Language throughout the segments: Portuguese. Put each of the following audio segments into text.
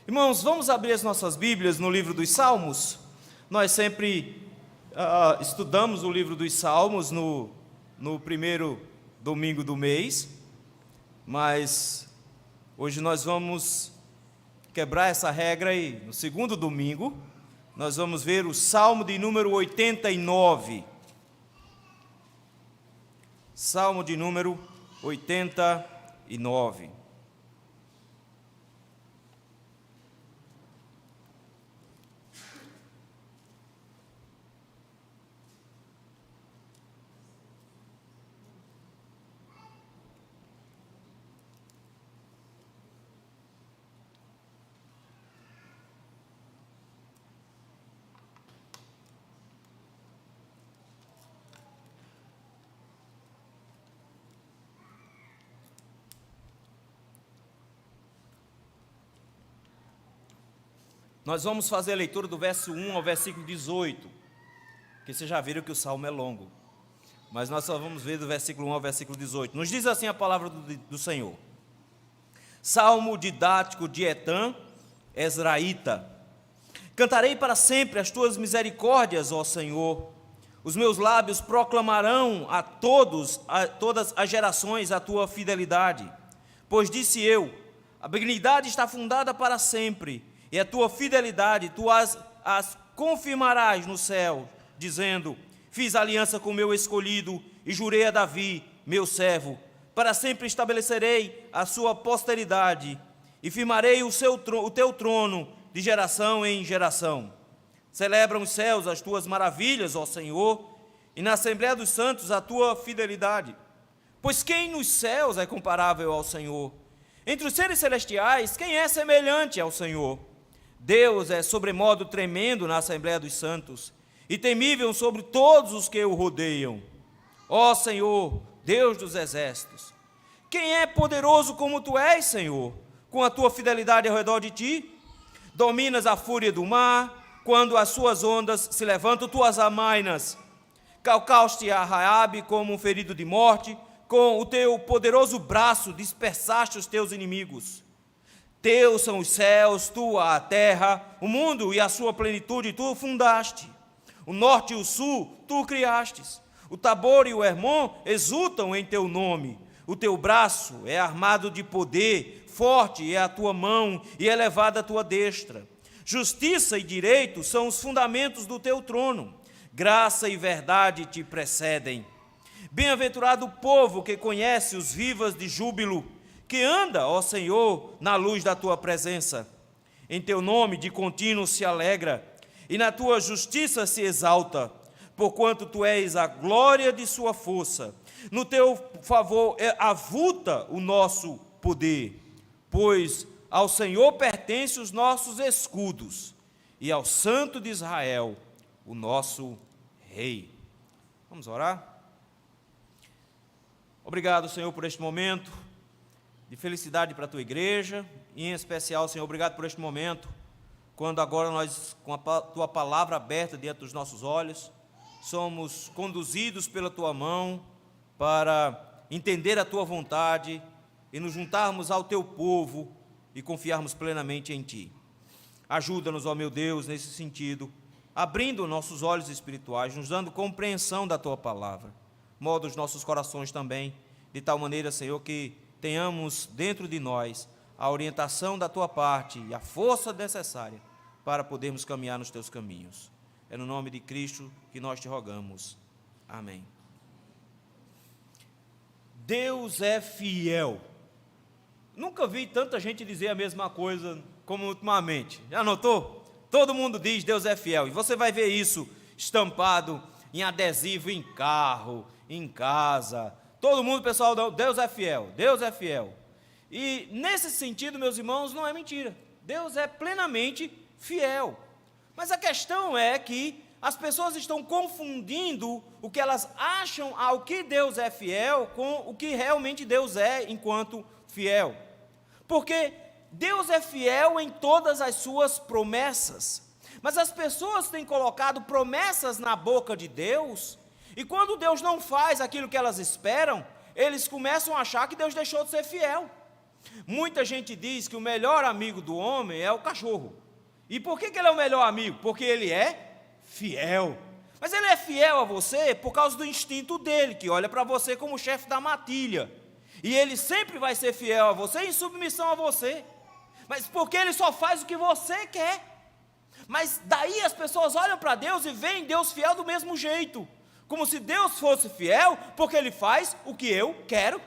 Irmãos, vamos abrir as nossas Bíblias no livro dos Salmos. Nós sempre estudamos o livro dos Salmos no primeiro domingo do mês, mas hoje nós vamos quebrar essa regra e no segundo domingo nós vamos ver o Salmo de número 89. Salmo de número 89. Nós vamos fazer a leitura do verso 1 ao versículo 18, porque vocês já viram que o salmo é longo, mas nós só vamos ver do versículo 1 ao versículo 18. Nos diz assim a palavra do Senhor: Salmo didático de Etã, Ezraíta. Cantarei para sempre as tuas misericórdias, ó Senhor. Os meus lábios proclamarão a todas as gerações a tua fidelidade. Pois disse eu: a benignidade está fundada para sempre, e a tua fidelidade tu as confirmarás no céu, dizendo: fiz aliança com o meu escolhido e jurei a Davi, meu servo, para sempre estabelecerei a sua posteridade e firmarei o teu trono de geração em geração. Celebram os céus as tuas maravilhas, ó Senhor, e na Assembleia dos Santos a tua fidelidade. Pois quem nos céus é comparável ao Senhor? Entre os seres celestiais, quem é semelhante ao Senhor? Deus é sobremodo tremendo na Assembleia dos Santos, e temível sobre todos os que o rodeiam. Ó Senhor, Deus dos exércitos, quem é poderoso como tu és, Senhor, com a tua fidelidade ao redor de ti? Dominas a fúria do mar, quando as suas ondas se levantam, tu as amainas. Calcaste a Raabe como um ferido de morte, com o teu poderoso braço dispersaste os teus inimigos. Teus são os céus, tua a terra, o mundo e a sua plenitude tu fundaste. O norte e o sul tu criastes. O Tabor e o Hermon exultam em teu nome. O teu braço é armado de poder, forte é a tua mão e elevada a tua destra. Justiça e direito são os fundamentos do teu trono. Graça e verdade te precedem. Bem-aventurado o povo que conhece os vivas de júbilo, que anda, ó Senhor, na luz da tua presença. Em teu nome de contínuo se alegra, e na tua justiça se exalta, porquanto tu és a glória de sua força. No teu favor avulta o nosso poder, pois ao Senhor pertencem os nossos escudos, e ao Santo de Israel, o nosso Rei. Vamos orar? Obrigado, Senhor, por este momento de felicidade para a tua igreja, e em especial, Senhor, obrigado por este momento, quando agora nós, com a tua palavra aberta diante dos nossos olhos, somos conduzidos pela tua mão para entender a tua vontade e nos juntarmos ao teu povo e confiarmos plenamente em ti. Ajuda-nos, ó meu Deus, nesse sentido, abrindo nossos olhos espirituais, nos dando compreensão da tua palavra. Molda os nossos corações também, de tal maneira, Senhor, que tenhamos dentro de nós a orientação da tua parte e a força necessária para podermos caminhar nos teus caminhos. É no nome de Cristo que nós te rogamos. Amém. Deus é fiel. Nunca vi tanta gente dizer a mesma coisa como ultimamente. Já notou? Todo mundo diz Deus é fiel. E você vai ver isso estampado em adesivo em carro, em casa. Todo mundo, pessoal, Deus é fiel, Deus é fiel. E nesse sentido, meus irmãos, não é mentira. Deus é plenamente fiel. Mas a questão é que as pessoas estão confundindo o que elas acham ao que Deus é fiel com o que realmente Deus é enquanto fiel. Porque Deus é fiel em todas as suas promessas. Mas as pessoas têm colocado promessas na boca de Deus, e quando Deus não faz aquilo que elas esperam, eles começam a achar que Deus deixou de ser fiel. Muita gente diz que o melhor amigo do homem é o cachorro. E por que ele é o melhor amigo? Porque ele é fiel. Mas ele é fiel a você por causa do instinto dele, que olha para você como chefe da matilha. E ele sempre vai ser fiel a você em submissão a você. Mas porque ele só faz o que você quer. Mas daí as pessoas olham para Deus e veem Deus fiel do mesmo jeito. Como se Deus fosse fiel porque ele faz o que eu quero,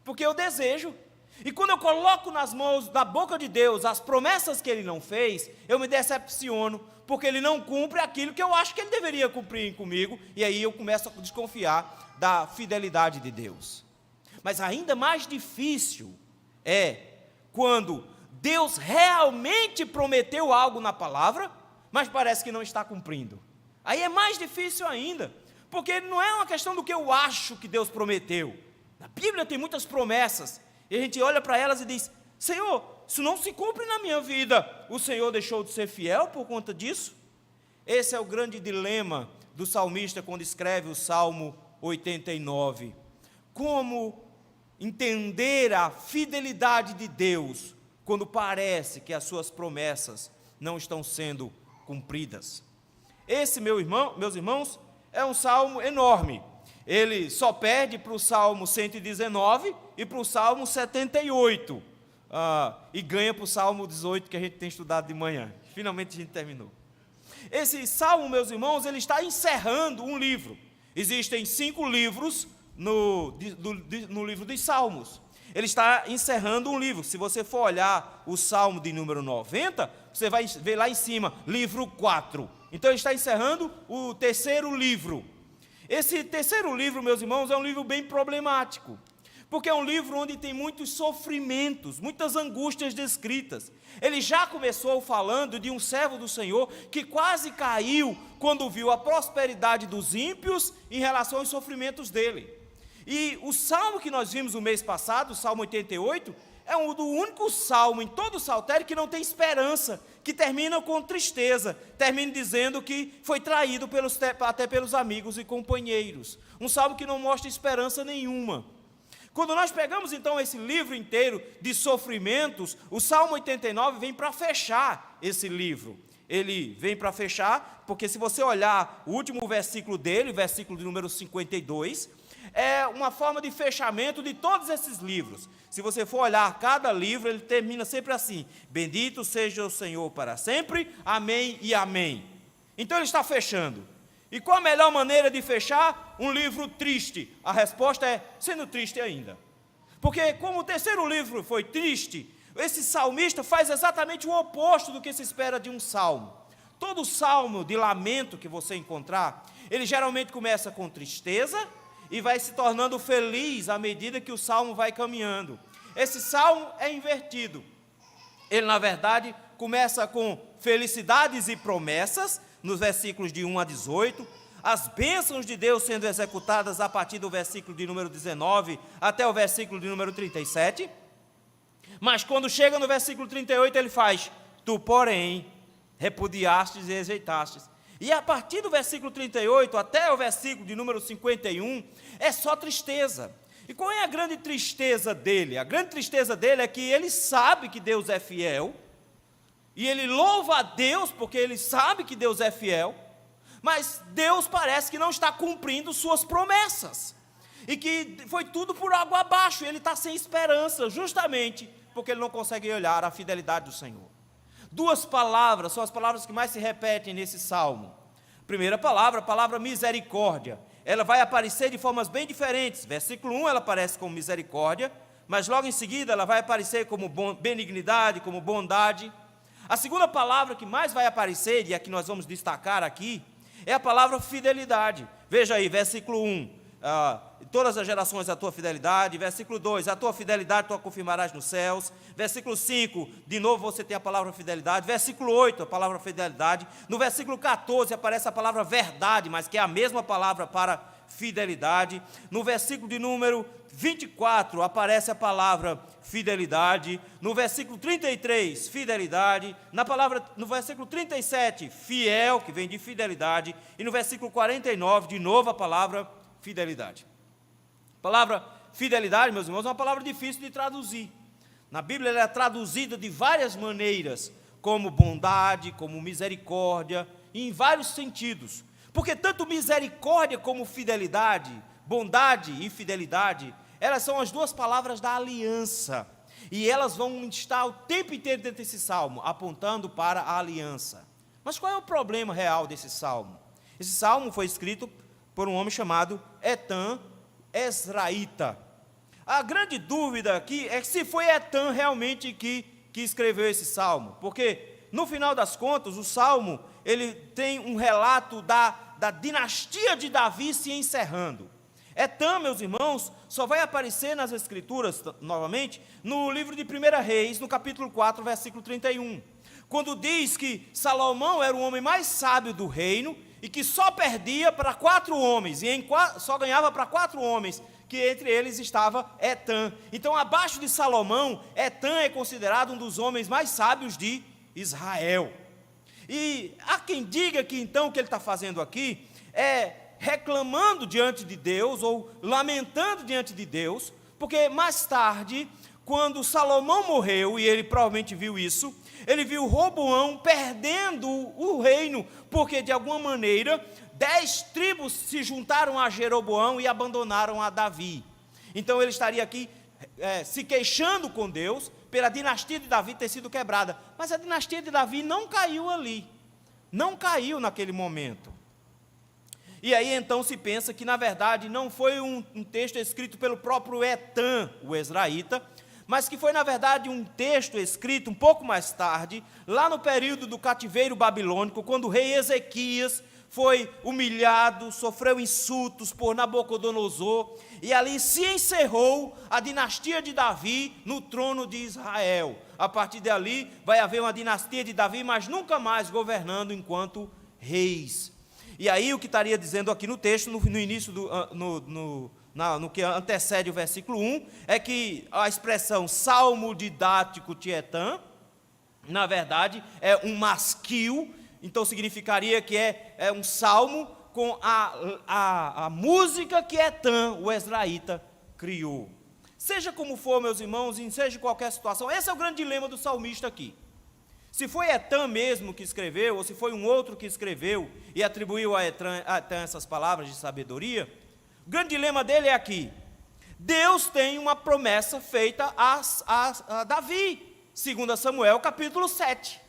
porque eu desejo. E quando eu coloco nas mãos da boca de Deus as promessas que ele não fez, eu me decepciono, porque ele não cumpre aquilo que eu acho que ele deveria cumprir comigo, e aí eu começo a desconfiar da fidelidade de Deus. Mas ainda mais difícil é quando Deus realmente prometeu algo na palavra, mas parece que não está cumprindo. Aí é mais difícil ainda, porque não é uma questão do que eu acho que Deus prometeu. Na Bíblia tem muitas promessas, e a gente olha para elas e diz: Senhor, isso não se cumpre na minha vida. O Senhor deixou de ser fiel por conta disso? Esse é o grande dilema do salmista quando escreve o Salmo 89. Como entender a fidelidade de Deus quando parece que as suas promessas não estão sendo cumpridas? Esse, meus irmãos, é um salmo enorme. Ele só perde para o Salmo 119 e para o Salmo 78. E ganha para o Salmo 18, que a gente tem estudado de manhã. Finalmente a gente terminou. Esse salmo, meus irmãos, ele está encerrando um livro. Existem 5 livros no livro dos Salmos. Ele está encerrando um livro. Se você for olhar o Salmo de número 90, você vai ver lá em cima, livro 4. Então ele está encerrando o terceiro livro. Esse terceiro livro, meus irmãos, é um livro bem problemático, porque é um livro onde tem muitos sofrimentos, muitas angústias descritas. Ele já começou falando de um servo do Senhor que quase caiu quando viu a prosperidade dos ímpios em relação aos sofrimentos dele. E o salmo que nós vimos no mês passado, o Salmo 88, é do único salmo em todo o saltério que não tem esperança, que termina com tristeza, termina dizendo que foi traído até pelos amigos e companheiros. Um salmo que não mostra esperança nenhuma. Quando nós pegamos então esse livro inteiro de sofrimentos, o Salmo 89 vem para fechar esse livro. Ele vem para fechar, porque se você olhar o último versículo dele, versículo de número 52, é uma forma de fechamento de todos esses livros. Se você for olhar cada livro, ele termina sempre assim: bendito seja o Senhor para sempre, amém e amém. Então ele está fechando. E qual a melhor maneira de fechar um livro triste? A resposta é sendo triste ainda. Porque como o terceiro livro foi triste, esse salmista faz exatamente o oposto do que se espera de um salmo. Todo salmo de lamento que você encontrar, ele geralmente começa com tristeza e vai se tornando feliz à medida que o salmo vai caminhando. Esse salmo é invertido. Ele, na verdade, começa com felicidades e promessas, nos versículos de 1 a 18, as bênçãos de Deus sendo executadas a partir do versículo de número 19 até o versículo de número 37. Mas quando chega no versículo 38, ele faz: tu, porém, repudiastes e rejeitastes. E a partir do versículo 38 até o versículo de número 51, é só tristeza. E qual é a grande tristeza dele? A grande tristeza dele é que ele sabe que Deus é fiel, e ele louva a Deus porque ele sabe que Deus é fiel, mas Deus parece que não está cumprindo suas promessas, e que foi tudo por água abaixo, e ele está sem esperança, justamente porque ele não consegue olhar a fidelidade do Senhor. 2 palavras são as palavras que mais se repetem nesse salmo. Primeira palavra, a palavra misericórdia. Ela vai aparecer de formas bem diferentes. Versículo 1 ela aparece como misericórdia, mas logo em seguida ela vai aparecer como benignidade, como bondade. A segunda palavra que mais vai aparecer, e a que nós vamos destacar aqui, é a palavra fidelidade. Veja aí, versículo 1. Todas as gerações a tua fidelidade. Versículo 2, a tua fidelidade tu a confirmarás nos céus. Versículo 5, de novo você tem a palavra fidelidade. Versículo 8, a palavra fidelidade. No versículo 14 aparece a palavra verdade, mas que é a mesma palavra para fidelidade. No versículo de número 24 aparece a palavra fidelidade. No versículo 33, fidelidade. No versículo 37, fiel, que vem de fidelidade. E no versículo 49, de novo a palavra fidelidade. A palavra fidelidade, meus irmãos, é uma palavra difícil de traduzir. Na Bíblia ela é traduzida de várias maneiras, como bondade, como misericórdia, em vários sentidos. Porque tanto misericórdia como fidelidade, bondade e fidelidade, elas são as duas palavras da aliança. E elas vão estar o tempo inteiro dentro desse salmo, apontando para a aliança. Mas qual é o problema real desse salmo? Esse salmo foi escrito por um homem chamado Etan Ezraíta. A grande dúvida aqui é se foi Etan realmente que escreveu esse salmo, porque no final das contas o salmo ele tem um relato da dinastia de Davi se encerrando. Etan, meus irmãos, só vai aparecer nas Escrituras, novamente, no livro de 1 Reis, no capítulo 4, versículo 31, quando diz que Salomão era o homem mais sábio do reino e que só perdia para 4 homens, e só ganhava para 4 homens, que entre eles estava Etan. Então, abaixo de Salomão, Etan é considerado um dos homens mais sábios de Israel. E há quem diga que então o que ele está fazendo aqui é reclamando diante de Deus, ou lamentando diante de Deus, porque mais tarde, quando Salomão morreu, e ele provavelmente viu isso, ele viu Roboão perdendo o reino, porque de alguma maneira 10 tribos se juntaram a Jeroboão e abandonaram a Davi. Então ele estaria aqui se queixando com Deus pela dinastia de Davi ter sido quebrada. Mas a dinastia de Davi não caiu ali, não caiu naquele momento. E aí então se pensa que na verdade não foi um texto escrito pelo próprio Etan, o Ezraíta, mas que foi na verdade um texto escrito um pouco mais tarde, lá no período do cativeiro babilônico, quando o rei Ezequias foi humilhado, sofreu insultos por Nabucodonosor, e ali se encerrou a dinastia de Davi no trono de Israel. A partir dali vai haver uma dinastia de Davi, mas nunca mais governando enquanto reis. E aí o que estaria dizendo aqui no texto, no início, no que antecede o versículo 1, é que a expressão salmo didático tietã, na verdade, é um masquil. Então significaria que é um salmo com a música que Etan, o Ezraíta, criou. Seja como for, meus irmãos, em seja qualquer situação, esse é o grande dilema do salmista aqui. Se foi Etan mesmo que escreveu, ou se foi um outro que escreveu e atribuiu a Etan essas palavras de sabedoria, o grande dilema dele é aqui. Deus tem uma promessa feita a Davi, 2 Samuel capítulo 7.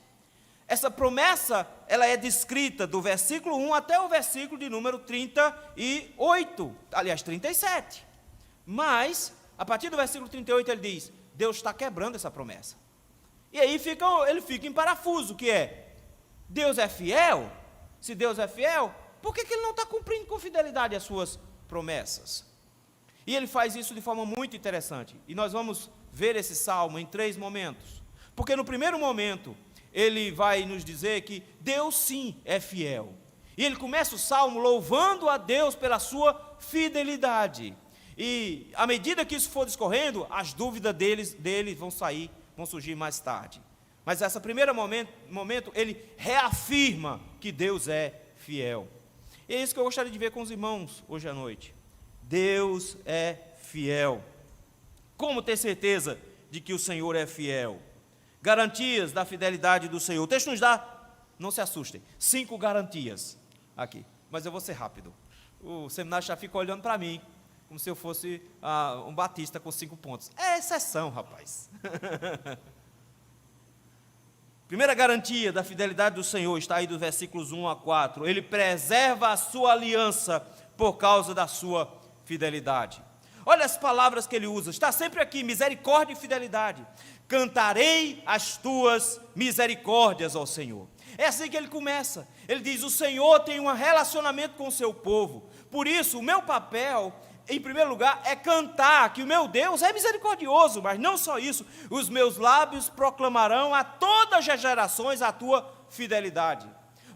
Essa promessa, ela é descrita do versículo 1 até o versículo de número 38, aliás, 37. Mas, a partir do versículo 38, ele diz, Deus está quebrando essa promessa. E aí ele fica em parafuso, que é, Deus é fiel? Se Deus é fiel, por que ele não está cumprindo com fidelidade as suas promessas? E ele faz isso de forma muito interessante. E nós vamos ver esse salmo em 3 momentos. Porque no primeiro momento, ele vai nos dizer que Deus sim é fiel. E ele começa o salmo louvando a Deus pela sua fidelidade. E à medida que isso for discorrendo, as dúvidas dele vão surgir mais tarde. Mas esse primeiro momento, ele reafirma que Deus é fiel. E é isso que eu gostaria de ver com os irmãos hoje à noite. Deus é fiel. Como ter certeza de que o Senhor é fiel? Garantias da fidelidade do Senhor. O texto nos dá, não se assustem, 5 garantias aqui, mas eu vou ser rápido. O seminário já fica olhando para mim, como se eu fosse um batista com 5 pontos. É exceção, rapaz. Primeira garantia da fidelidade do Senhor está aí dos versículos 1 a 4. Ele preserva a sua aliança por causa da sua fidelidade. Olha as palavras que ele usa, está sempre aqui, misericórdia e fidelidade. Cantarei as tuas misericórdias, ó Senhor. É assim que ele começa. Ele diz, o Senhor tem um relacionamento com o seu povo. Por isso, o meu papel, em primeiro lugar, é cantar que o meu Deus é misericordioso. Mas não só isso, os meus lábios proclamarão a todas as gerações a tua fidelidade.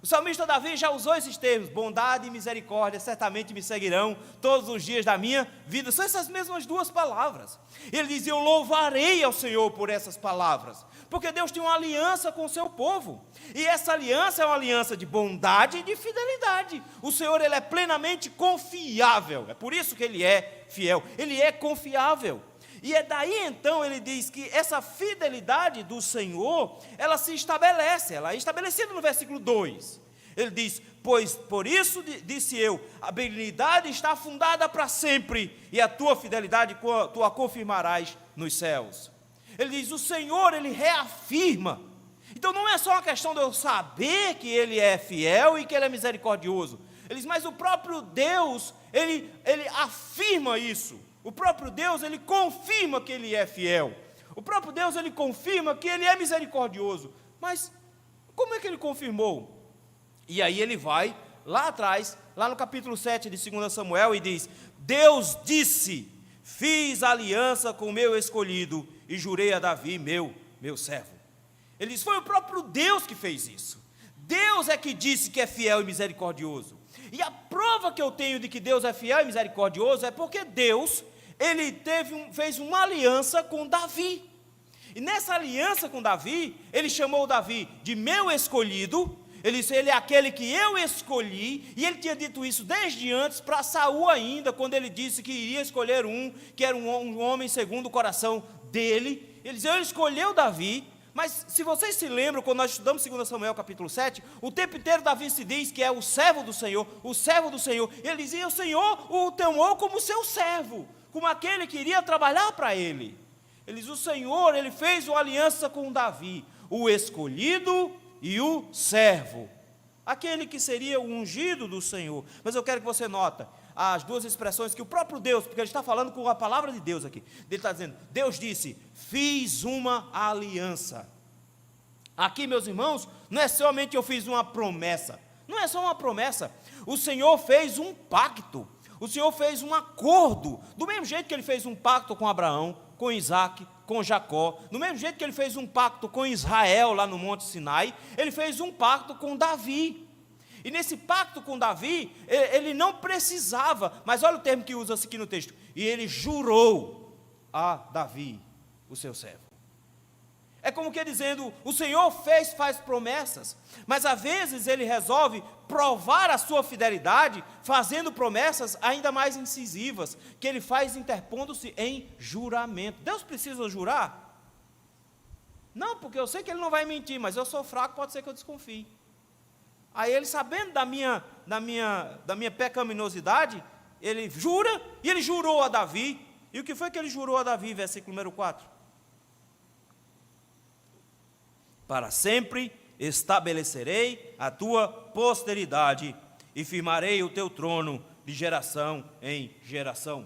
O salmista Davi já usou esses termos, bondade e misericórdia certamente me seguirão todos os dias da minha vida. São essas mesmas 2 palavras. Ele diz, eu louvarei ao Senhor por essas palavras, porque Deus tem uma aliança com o seu povo, e essa aliança é uma aliança de bondade e de fidelidade. O Senhor, ele é plenamente confiável, é por isso que ele é fiel, ele é confiável. E é daí então ele diz que essa fidelidade do Senhor, ela se estabelece, ela é estabelecida no versículo 2. Ele diz: pois por isso disse eu, a benignidade está fundada para sempre, e a tua fidelidade tu a confirmarás nos céus. Ele diz: o Senhor, ele reafirma. Então não é só uma questão de eu saber que ele é fiel e que ele é misericordioso. Ele diz: mas o próprio Deus, ele afirma isso. O próprio Deus, ele confirma que ele é fiel. O próprio Deus, ele confirma que ele é misericordioso. Mas como é que ele confirmou? E aí ele vai lá atrás, lá no capítulo 7 de 2 Samuel, e diz: Deus disse, fiz aliança com o meu escolhido, e jurei a Davi, meu servo. Ele diz: foi o próprio Deus que fez isso. Deus é que disse que é fiel e misericordioso. E a prova que eu tenho de que Deus é fiel e misericordioso é porque Deus, ele fez uma aliança com Davi. E nessa aliança com Davi, ele chamou Davi de meu escolhido. Ele disse: ele é aquele que eu escolhi. E ele tinha dito isso desde antes para Saul ainda, quando ele disse que iria escolher que era um homem segundo o coração dele. Ele disse: ele escolheu Davi. Mas se vocês se lembram, quando nós estudamos 2 Samuel capítulo 7, o tempo inteiro Davi se diz que é o servo do Senhor, o servo do Senhor. Ele dizia: o Senhor o tomou como seu servo, como aquele que iria trabalhar para ele. Ele diz: o Senhor, ele fez uma aliança com Davi, o escolhido e o servo, aquele que seria o ungido do Senhor. Mas eu quero que você note as duas expressões que o próprio Deus, porque ele está falando com a palavra de Deus aqui, ele está dizendo: Deus disse, fiz uma aliança. Aqui, meus irmãos, não é somente eu fiz uma promessa, não é só uma promessa, o Senhor fez um pacto, o Senhor fez um acordo, do mesmo jeito que ele fez um pacto com Abraão, com Isaac, com Jacó, do mesmo jeito que ele fez um pacto com Israel lá no Monte Sinai, ele fez um pacto com Davi. E nesse pacto com Davi, ele não precisava, mas olha o termo que usa aqui no texto: e ele jurou a Davi, o seu servo. É como que dizendo: o Senhor faz promessas, mas às vezes ele resolve provar a sua fidelidade, fazendo promessas ainda mais incisivas, que ele faz interpondo-se em juramento. Deus precisa jurar? Não, porque eu sei que ele não vai mentir, mas eu sou fraco, pode ser que eu desconfie. Aí ele, sabendo da minha pecaminosidade, ele jura, e ele jurou a Davi. E o que foi que ele jurou a Davi, versículo número 4? Para sempre estabelecerei a tua posteridade, e firmarei o teu trono de geração em geração.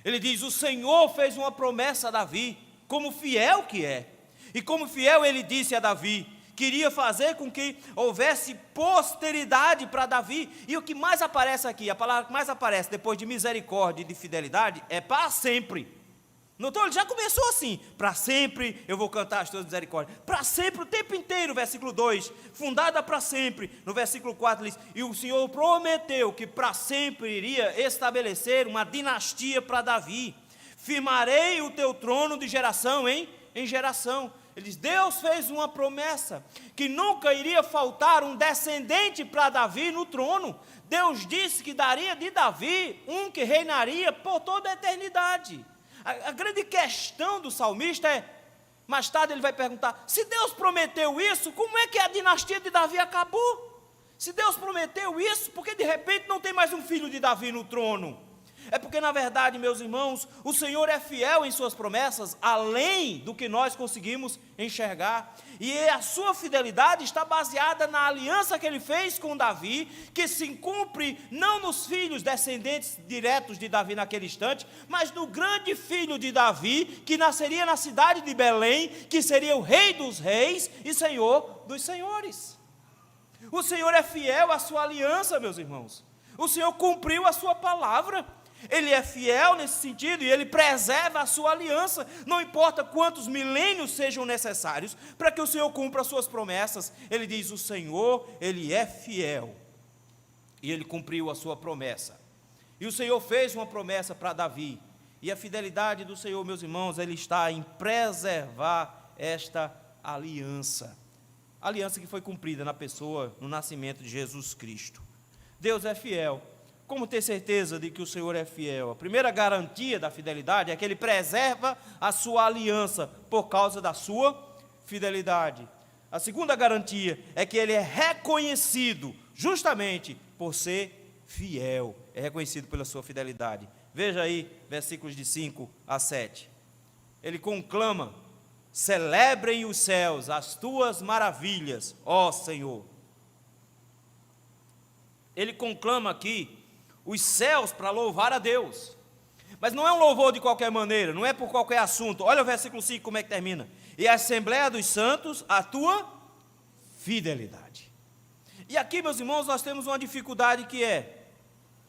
Ele diz: o Senhor fez uma promessa a Davi, como fiel que é. E como fiel ele disse a Davi, queria fazer com que houvesse posteridade para Davi. E o que mais aparece aqui, a palavra que mais aparece depois de misericórdia e de fidelidade, é para sempre. Notou? Ele já começou assim: para sempre eu vou cantar as tuas misericórdias. Para sempre, o tempo inteiro, versículo 2, fundada para sempre. No versículo 4 ele diz: e o Senhor prometeu que para sempre iria estabelecer uma dinastia para Davi. Firmarei o teu trono de geração em geração. Ele diz: Deus fez uma promessa, que nunca iria faltar um descendente para Davi no trono. Deus disse que daria de Davi um que reinaria por toda a eternidade. A grande questão do salmista é, mais tarde ele vai perguntar: se Deus prometeu isso, como é que a dinastia de Davi acabou? Se Deus prometeu isso, por que de repente não tem mais um filho de Davi no trono? É porque, na verdade, meus irmãos, o Senhor é fiel em suas promessas, além do que nós conseguimos enxergar. E a sua fidelidade está baseada na aliança que ele fez com Davi, que se cumpre não nos filhos descendentes diretos de Davi naquele instante, mas no grande filho de Davi, que nasceria na cidade de Belém, que seria o rei dos reis e senhor dos senhores. O Senhor é fiel à sua aliança, meus irmãos. O Senhor cumpriu a sua palavra. Ele é fiel nesse sentido e ele preserva a sua aliança, não importa quantos milênios sejam necessários para que o Senhor cumpra as suas promessas. Ele diz: o Senhor, ele é fiel, e ele cumpriu a sua promessa. E o Senhor fez uma promessa para Davi, e a fidelidade do Senhor, meus irmãos, ele está em preservar esta aliança, a aliança que foi cumprida na pessoa, no nascimento de Jesus Cristo. Deus é fiel. Como ter certeza de que o Senhor é fiel? A primeira garantia da fidelidade é que Ele preserva a sua aliança por causa da sua fidelidade. A segunda garantia é que Ele é reconhecido justamente por ser fiel. É reconhecido pela sua fidelidade. Veja aí, versículos de 5 a 7. Ele conclama: celebrem os céus as tuas maravilhas, ó Senhor. Ele conclama aqui os céus para louvar a Deus. Mas não é um louvor de qualquer maneira, não é por qualquer assunto. Olha o versículo 5, como é que termina. E a Assembleia dos Santos, a tua fidelidade. E aqui, meus irmãos, nós temos uma dificuldade que é,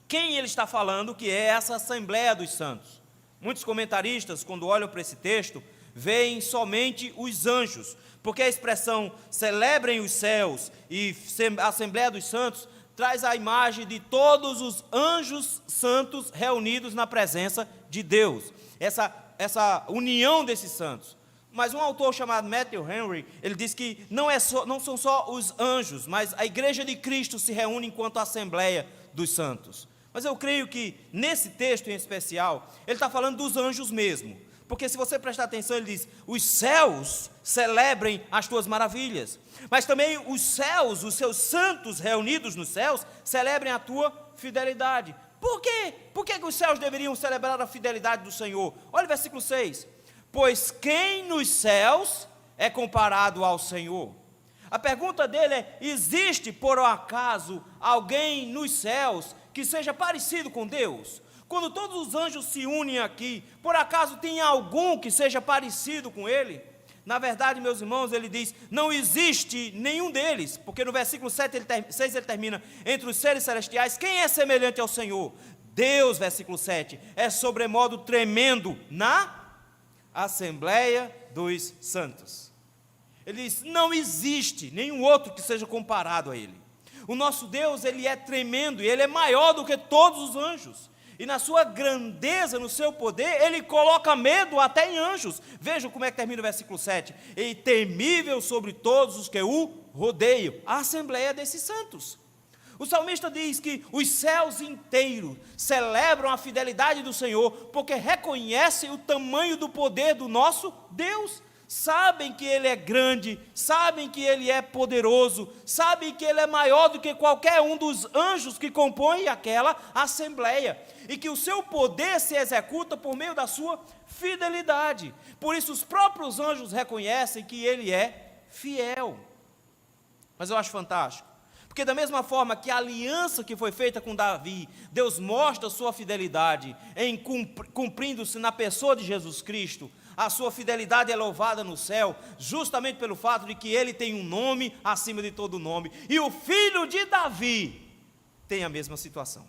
quem ele está falando que é essa Assembleia dos Santos? Muitos comentaristas, quando olham para esse texto, veem somente os anjos, porque a expressão celebrem os céus e Assembleia dos Santos traz a imagem de todos os anjos santos reunidos na presença de Deus, essa união desses santos. Mas um autor chamado Matthew Henry, ele diz que não são só os anjos, mas a igreja de Cristo se reúne enquanto Assembleia dos Santos. Mas eu creio que nesse texto em especial, ele está falando dos anjos mesmo, porque se você prestar atenção, ele diz: os céus celebrem as tuas maravilhas, mas também os céus, os seus santos reunidos nos céus, celebrem a tua fidelidade. Por quê? Por que os céus deveriam celebrar a fidelidade do Senhor? Olha o versículo 6. Pois quem nos céus é comparado ao Senhor? A pergunta dele é: existe por acaso alguém nos céus que seja parecido com Deus? Quando todos os anjos se unem aqui, por acaso tem algum que seja parecido com Ele? Na verdade, meus irmãos, ele diz: não existe nenhum deles, porque no versículo 6 ele termina: entre os seres celestiais, quem é semelhante ao Senhor? Deus, versículo 7, é sobremodo tremendo na Assembleia dos Santos. Ele diz: não existe nenhum outro que seja comparado a Ele. O nosso Deus, Ele é tremendo e Ele é maior do que todos os anjos. E na sua grandeza, no seu poder, Ele coloca medo até em anjos. Vejam como é que termina o versículo 7. E temível sobre todos os que o rodeiam. A Assembleia desses santos. O salmista diz que os céus inteiros celebram a fidelidade do Senhor, porque reconhecem o tamanho do poder do nosso Deus. Sabem que Ele é grande, sabem que Ele é poderoso, sabem que Ele é maior do que qualquer um dos anjos que compõem aquela assembleia, e que o seu poder se executa por meio da sua fidelidade. Por isso os próprios anjos reconhecem que Ele é fiel. Mas eu acho fantástico, porque da mesma forma que a aliança que foi feita com Davi, Deus mostra a sua fidelidade em cumprindo-se na pessoa de Jesus Cristo. A sua fidelidade é louvada no céu, justamente pelo fato de que Ele tem um nome acima de todo nome. E o filho de Davi tem a mesma situação.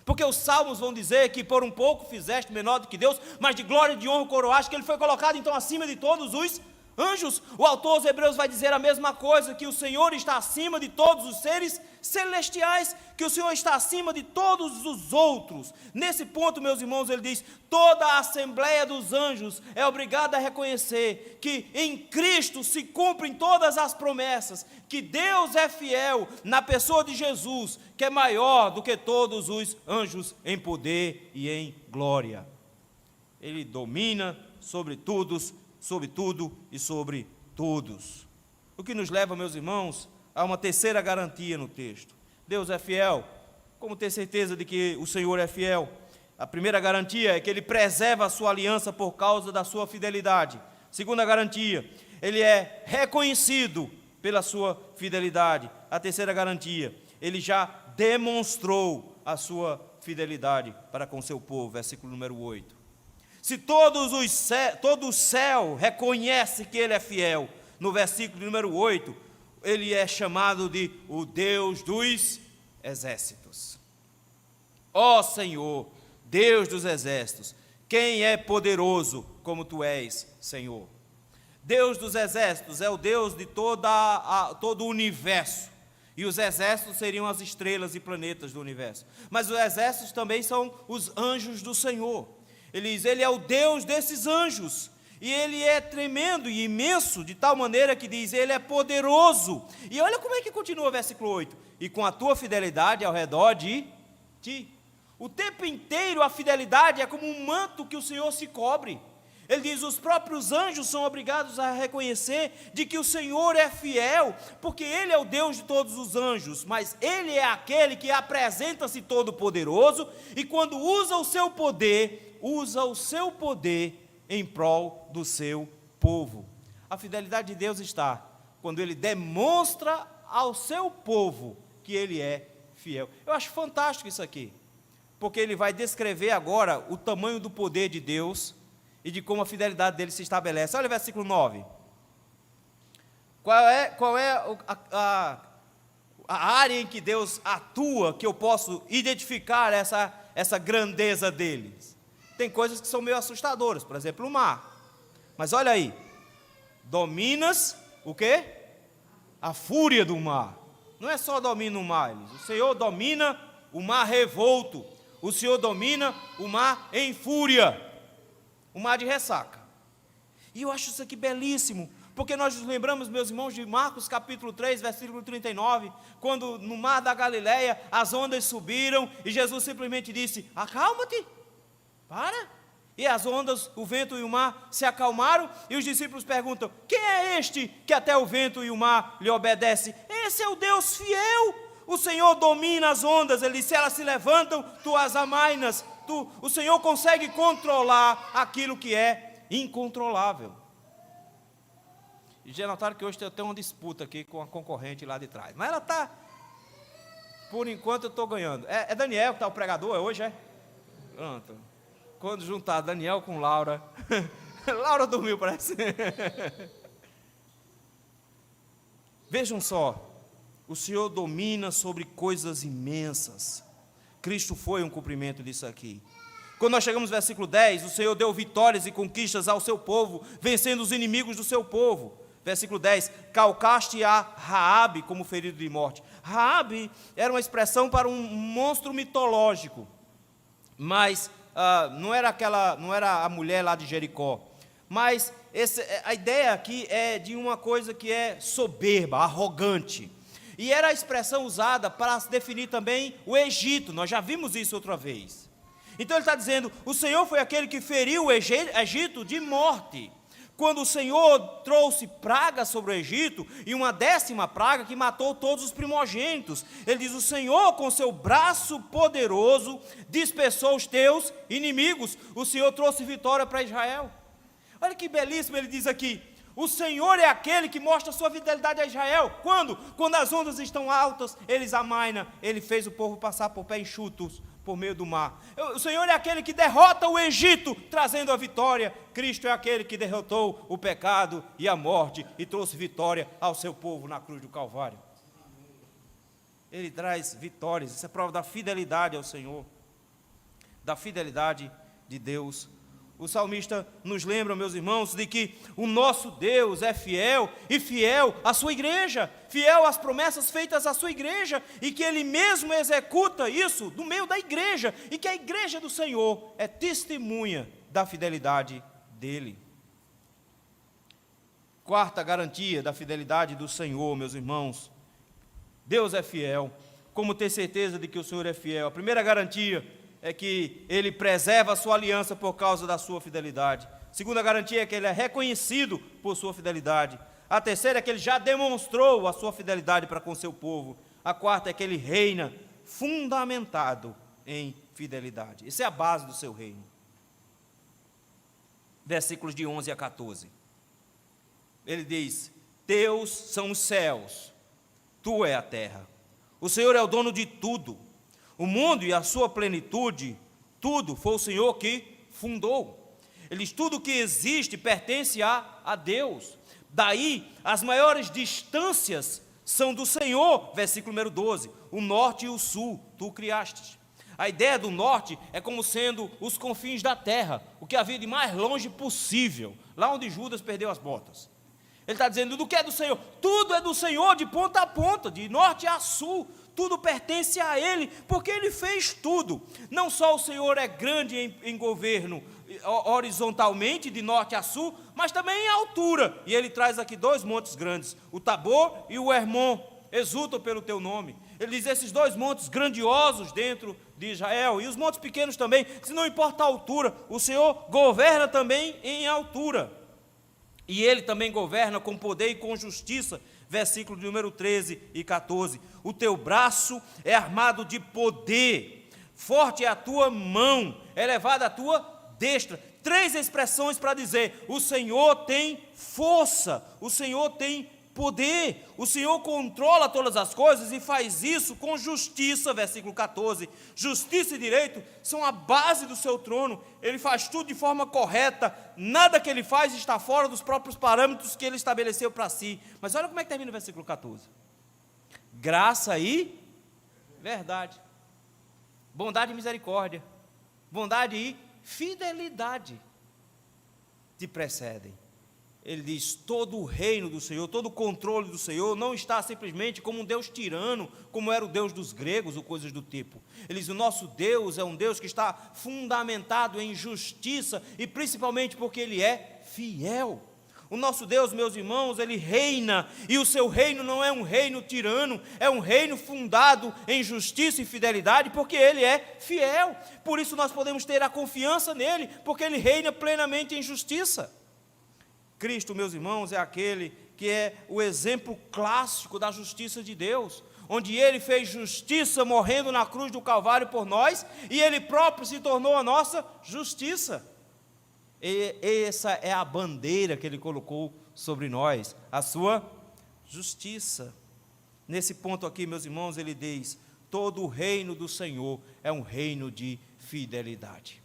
Porque os salmos vão dizer que por um pouco fizeste menor do que Deus, mas de glória e de honra coroaste, que Ele foi colocado então acima de todos os anjos. O autor aos Hebreus vai dizer a mesma coisa, que o Senhor está acima de todos os seres celestiais, que o Senhor está acima de todos os outros. Nesse ponto, meus irmãos, ele diz: toda a Assembleia dos Anjos é obrigada a reconhecer que em Cristo se cumprem todas as promessas, que Deus é fiel na pessoa de Jesus, que é maior do que todos os anjos em poder e em glória. Ele domina sobre tudo e sobre todos. O que nos leva, meus irmãos, a uma terceira garantia no texto. Deus é fiel. Como ter certeza de que o Senhor é fiel? A primeira garantia é que Ele preserva a sua aliança por causa da sua fidelidade. Segunda garantia, Ele é reconhecido pela sua fidelidade. A terceira garantia, Ele já demonstrou a sua fidelidade para com seu povo. Versículo número 8. Se todo o céu reconhece que Ele é fiel, no versículo número 8, Ele é chamado de o Deus dos exércitos. Ó Senhor, Deus dos exércitos, quem é poderoso como Tu és, Senhor? Deus dos exércitos é o Deus de todo o universo. E os exércitos seriam as estrelas e planetas do universo. Mas os exércitos também são os anjos do Senhor. Ele diz: Ele é o Deus desses anjos, e Ele é tremendo e imenso, de tal maneira que diz: Ele é poderoso. E olha como é que continua o versículo 8: e com a tua fidelidade ao redor de ti. O tempo inteiro a fidelidade é como um manto que o Senhor se cobre. Ele diz, os próprios anjos são obrigados a reconhecer de que o Senhor é fiel, porque Ele é o Deus de todos os anjos, mas Ele é aquele que apresenta-se todo poderoso, e quando usa o seu poder em prol do seu povo. A fidelidade de Deus está quando Ele demonstra ao seu povo que Ele é fiel. Eu acho fantástico isso aqui, porque Ele vai descrever agora o tamanho do poder de Deus, e de como a fidelidade dele se estabelece. Olha o versículo 9. Qual é a área em que Deus atua, que eu posso identificar essa grandeza deles? Tem coisas que são meio assustadoras, por exemplo, o mar. Mas olha aí, dominas o quê? A fúria do mar. Não é só domina o mar, eles. O Senhor domina o mar revolto. O Senhor domina o mar em fúria. O mar de ressaca. E eu acho isso aqui belíssimo, porque nós nos lembramos, meus irmãos, de Marcos capítulo 3, versículo 39, quando no mar da Galileia as ondas subiram, e Jesus simplesmente disse, acalma-te, para. E as ondas, o vento e o mar se acalmaram, e os discípulos perguntam, quem é este que até o vento e o mar lhe obedece? Esse é o Deus fiel, o Senhor domina as ondas, ele disse, se elas se levantam, tu as amainas. O Senhor consegue controlar aquilo que é incontrolável. E já notaram que hoje tem uma disputa aqui com a concorrente lá de trás. Mas ela está, por enquanto eu estou ganhando. É Daniel que está o pregador, hoje é? Pronto. Quando juntar Daniel com Laura. Laura dormiu, parece. Vejam só, o Senhor domina sobre coisas imensas. Cristo foi um cumprimento disso aqui. Quando nós chegamos no versículo 10, o Senhor deu vitórias e conquistas ao seu povo, vencendo os inimigos do seu povo. Versículo 10, calcaste a Raabe como ferido de morte. Raabe era uma expressão para um monstro mitológico, mas não era a mulher lá de Jericó. Mas a ideia aqui é de uma coisa que é soberba, arrogante. E era a expressão usada para definir também o Egito, nós já vimos isso outra vez. Então ele está dizendo, o Senhor foi aquele que feriu o Egito de morte. Quando o Senhor trouxe praga sobre o Egito, e uma 10ª praga que matou todos os primogênitos. Ele diz, o Senhor com seu braço poderoso dispersou os teus inimigos. O Senhor trouxe vitória para Israel. Olha que belíssimo ele diz aqui. O Senhor é aquele que mostra sua fidelidade a Israel. Quando? Quando as ondas estão altas, eles amainam. Ele fez o povo passar por pé enxutos por meio do mar. O Senhor é aquele que derrota o Egito, trazendo a vitória. Cristo é aquele que derrotou o pecado e a morte e trouxe vitória ao seu povo na cruz do Calvário. Ele traz vitórias. Isso é prova da fidelidade ao Senhor, da fidelidade de Deus. O salmista nos lembra, meus irmãos, de que o nosso Deus é fiel, e fiel à sua igreja, fiel às promessas feitas à sua igreja, e que Ele mesmo executa isso no meio da igreja, e que a igreja do Senhor é testemunha da fidelidade dEle. Quarta garantia da fidelidade do Senhor, meus irmãos, Deus é fiel. Como ter certeza de que o Senhor é fiel? A primeira garantia é que Ele preserva a sua aliança por causa da sua fidelidade. A segunda garantia é que Ele é reconhecido por sua fidelidade. A terceira é que Ele já demonstrou a sua fidelidade para com seu povo. A quarta é que Ele reina fundamentado em fidelidade. Essa é a base do seu reino. Versículos de 11 a 14. Ele diz, teus são os céus, tu é a terra. O Senhor é o dono de tudo. O mundo e a sua plenitude, tudo foi o Senhor que fundou. Ele diz, tudo que existe pertence a Deus. Daí, as maiores distâncias são do Senhor, versículo número 12. O norte e o sul, tu criastes. A ideia do norte é como sendo os confins da terra, o que havia de mais longe possível, lá onde Judas perdeu as botas. Ele está dizendo, do que é do Senhor? Tudo é do Senhor, de ponta a ponta, de norte a sul. Tudo pertence a Ele, porque Ele fez tudo. Não só o Senhor é grande em governo horizontalmente, de norte a sul, mas também em altura. E Ele traz aqui 2 montes grandes, o Tabor e o Hermon, exultam pelo teu nome. Ele diz: esses dois montes grandiosos dentro de Israel, e os montes pequenos também, se não importa a altura, o Senhor governa também em altura. E Ele também governa com poder e com justiça. Versículo de número 13 e 14. O teu braço é armado de poder, forte é a tua mão, elevada a tua destra. 3 expressões para dizer: o Senhor tem força, o Senhor tem poder, o Senhor controla todas as coisas e faz isso com justiça. Versículo 14, justiça e direito são a base do seu trono. Ele faz tudo de forma correta, nada que ele faz está fora dos próprios parâmetros que ele estabeleceu para si. Mas olha como é que termina o versículo 14: graça e verdade, bondade e misericórdia, bondade e fidelidade te precedem. Ele diz: todo o reino do Senhor, todo o controle do Senhor não está simplesmente como um Deus tirano, como era o Deus dos gregos ou coisas do tipo. Ele diz: o nosso Deus é um Deus que está fundamentado em justiça, e principalmente porque Ele é fiel. O nosso Deus, meus irmãos, Ele reina, e o seu reino não é um reino tirano, é um reino fundado em justiça e fidelidade, porque Ele é fiel. Por isso nós podemos ter a confiança nele, porque Ele reina plenamente em justiça. Cristo, meus irmãos, é aquele que é o exemplo clássico da justiça de Deus, onde Ele fez justiça morrendo na cruz do Calvário por nós, e Ele próprio se tornou a nossa justiça. E essa é a bandeira que Ele colocou sobre nós, a sua justiça. Nesse ponto aqui, meus irmãos, Ele diz: todo o reino do Senhor é um reino de fidelidade.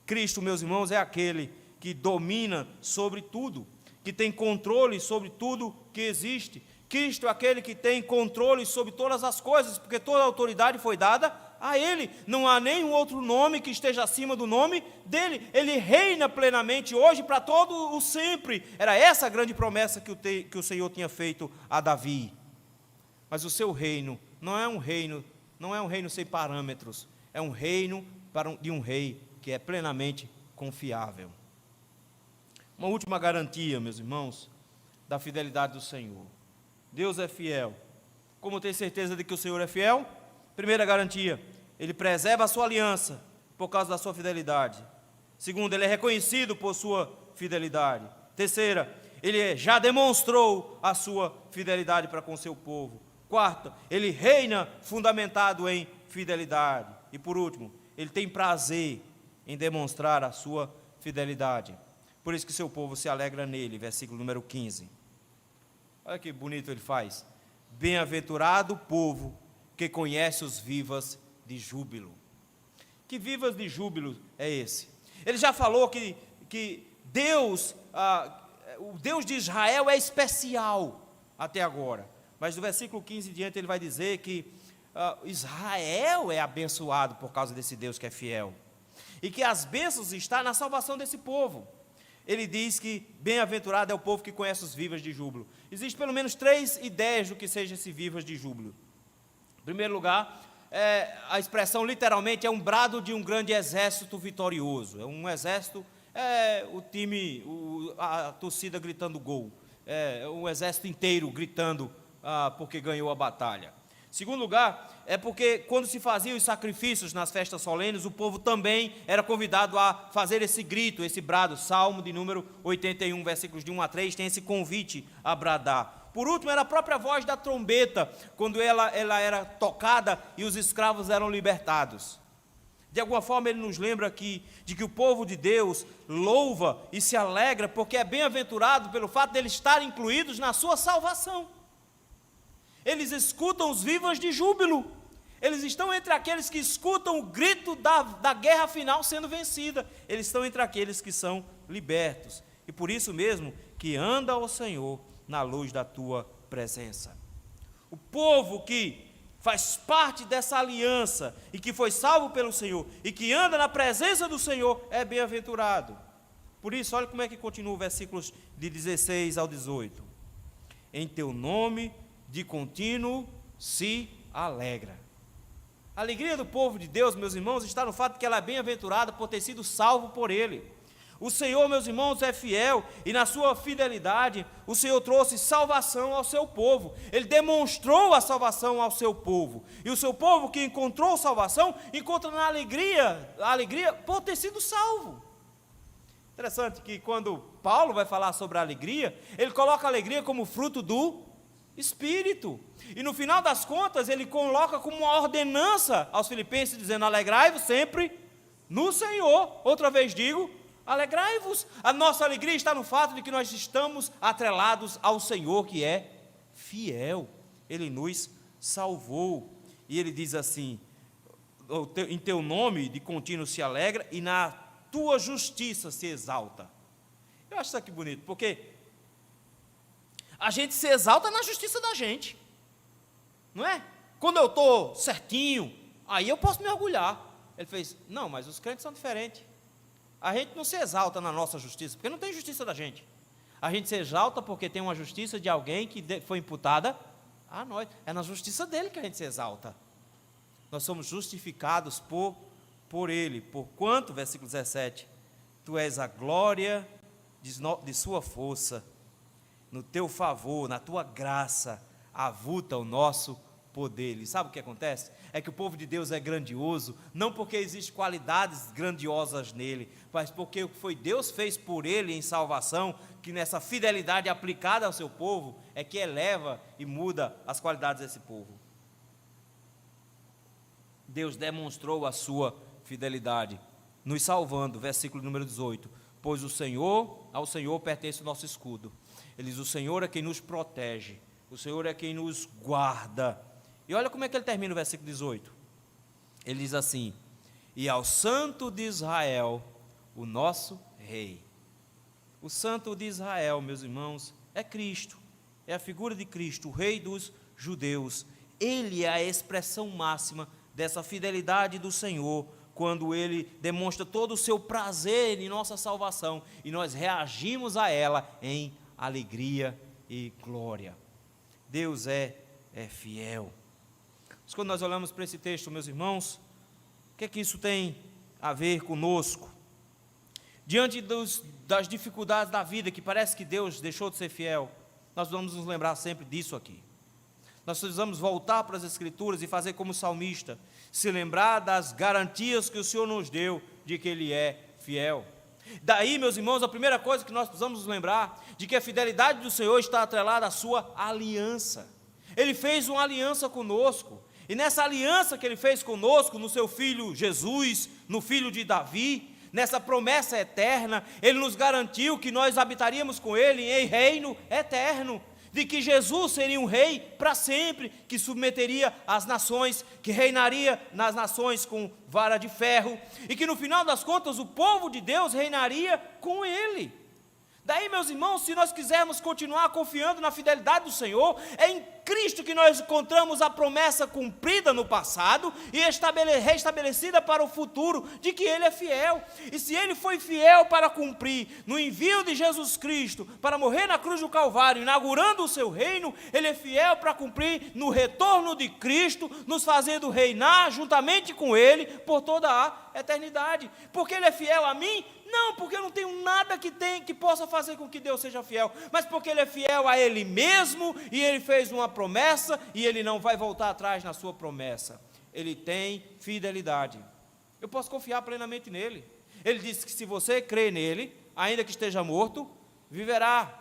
Cristo, meus irmãos, é aquele que domina sobre tudo, que tem controle sobre tudo que existe. Cristo é aquele que tem controle sobre todas as coisas, porque toda a autoridade foi dada a Ele. Não há nenhum outro nome que esteja acima do nome dEle. Ele reina plenamente hoje para todo o sempre. Era essa a grande promessa que o Senhor tinha feito a Davi. Mas o seu reino não é um reino sem parâmetros, é um reino de um rei que é plenamente confiável. Uma última garantia, meus irmãos, da fidelidade do Senhor. Deus é fiel. Como ter certeza de que o Senhor é fiel? Primeira garantia: Ele preserva a sua aliança por causa da sua fidelidade. Segunda, Ele é reconhecido por sua fidelidade. Terceira, Ele já demonstrou a sua fidelidade para com o seu povo. Quarta, Ele reina fundamentado em fidelidade. E por último, Ele tem prazer em demonstrar a sua fidelidade. Por isso que seu povo se alegra nele. Versículo número 15. Olha que bonito ele faz: bem-aventurado o povo que conhece os vivas de júbilo. Que vivas de júbilo é esse? Ele já falou que Deus, o Deus de Israel é especial até agora. Mas do versículo 15 em diante ele vai dizer que Israel é abençoado por causa desse Deus que é fiel. E que as bênçãos estão na salvação desse povo. Ele diz que bem-aventurado é o povo que conhece os vivas de júbilo. Existem pelo menos 3 ideias do que seja esse vivas de júbilo. Em primeiro lugar, a expressão literalmente é um brado de um grande exército vitorioso. É um exército, o time, a torcida gritando gol. É um exército inteiro gritando porque ganhou a batalha. Segundo lugar, é porque quando se faziam os sacrifícios nas festas solenes, o povo também era convidado a fazer esse grito, esse brado. Salmo de número 81, versículos de 1 a 3, tem esse convite a bradar. Por último, era a própria voz da trombeta, quando ela era tocada e os escravos eram libertados. De alguma forma, ele nos lembra aqui de que o povo de Deus louva e se alegra, porque é bem-aventurado pelo fato de eles estarem incluídos na sua salvação. Eles escutam os vivas de júbilo. Eles estão entre aqueles que escutam o grito da guerra final sendo vencida. Eles estão entre aqueles que são libertos. E por isso mesmo que anda o Senhor na luz da tua presença. O povo que faz parte dessa aliança e que foi salvo pelo Senhor e que anda na presença do Senhor é bem-aventurado. Por isso, olha como é que continua o versículos de 16 ao 18. Em teu nome de contínuo se alegra. A alegria do povo de Deus, meus irmãos, está no fato de que ela é bem-aventurada por ter sido salvo por Ele. O Senhor, meus irmãos, é fiel, e na sua fidelidade, o Senhor trouxe salvação ao seu povo. Ele demonstrou a salvação ao seu povo. E o seu povo que encontrou salvação, encontra na alegria por ter sido salvo. Interessante que quando Paulo vai falar sobre a alegria, ele coloca a alegria como fruto do Espírito. E no final das contas, ele coloca como uma ordenança aos filipenses, dizendo: alegrai-vos sempre no Senhor. Outra vez digo, alegrai-vos. A nossa alegria está no fato de que nós estamos atrelados ao Senhor, que é fiel. Ele nos salvou. E ele diz assim: em teu nome de contínuo se alegra, e na tua justiça se exalta. Eu acho isso aqui bonito, porque a gente se exalta na justiça da gente, não é? Quando eu estou certinho, aí eu posso me orgulhar. Ele fez: não, mas os crentes são diferentes. A gente não se exalta na nossa justiça, porque não tem justiça da gente. A gente se exalta porque tem uma justiça de alguém que foi imputada a nós. É na justiça dele que a gente se exalta. Nós somos justificados por ele. Porquanto, versículo 17, tu és a glória de sua força, no teu favor, na tua graça, avulta o nosso poder. E sabe o que acontece? É que o povo de Deus é grandioso, não porque existem qualidades grandiosas nele, mas porque o que foi Deus fez por ele em salvação, que nessa fidelidade aplicada ao seu povo, é que eleva e muda as qualidades desse povo. Deus demonstrou a sua fidelidade, nos salvando, versículo número 18, pois ao Senhor pertence o nosso escudo. Ele diz: o Senhor é quem nos protege, o Senhor é quem nos guarda. E olha como é que ele termina o versículo 18. Ele diz assim: e ao Santo de Israel, o nosso Rei. O Santo de Israel, meus irmãos, é Cristo, é a figura de Cristo, o Rei dos judeus. Ele é a expressão máxima dessa fidelidade do Senhor, quando Ele demonstra todo o seu prazer em nossa salvação, e nós reagimos a ela em alegria e glória. Deus é fiel. Mas quando nós olhamos para esse texto, meus irmãos, o que é que isso tem a ver conosco? Diante das dificuldades da vida, que parece que Deus deixou de ser fiel, nós vamos nos lembrar sempre disso aqui. Nós precisamos voltar para as Escrituras e fazer como o salmista, se lembrar das garantias que o Senhor nos deu de que Ele é fiel. Daí, meus irmãos, a primeira coisa que nós precisamos nos lembrar, de que a fidelidade do Senhor está atrelada à sua aliança. Ele fez uma aliança conosco, e nessa aliança que Ele fez conosco, no seu Filho Jesus, no Filho de Davi, nessa promessa eterna, Ele nos garantiu que nós habitaríamos com Ele em reino eterno, de que Jesus seria um rei para sempre, que submeteria as nações, que reinaria nas nações com vara de ferro, e que no final das contas o povo de Deus reinaria com Ele. Daí, meus irmãos, se nós quisermos continuar confiando na fidelidade do Senhor, é em Cristo que nós encontramos a promessa cumprida no passado e restabelecida para o futuro, de que Ele é fiel. E se Ele foi fiel para cumprir no envio de Jesus Cristo, para morrer na cruz do Calvário, inaugurando o seu reino, Ele é fiel para cumprir no retorno de Cristo, nos fazendo reinar juntamente com Ele por toda a eternidade. Porque Ele é fiel a mim? Não, porque eu não tenho nada que possa fazer com que Deus seja fiel, mas porque Ele é fiel a Ele mesmo, e Ele fez uma promessa, e Ele não vai voltar atrás na sua promessa. Ele tem fidelidade. Eu posso confiar plenamente nele. Ele disse que se você crê nele, ainda que esteja morto, viverá.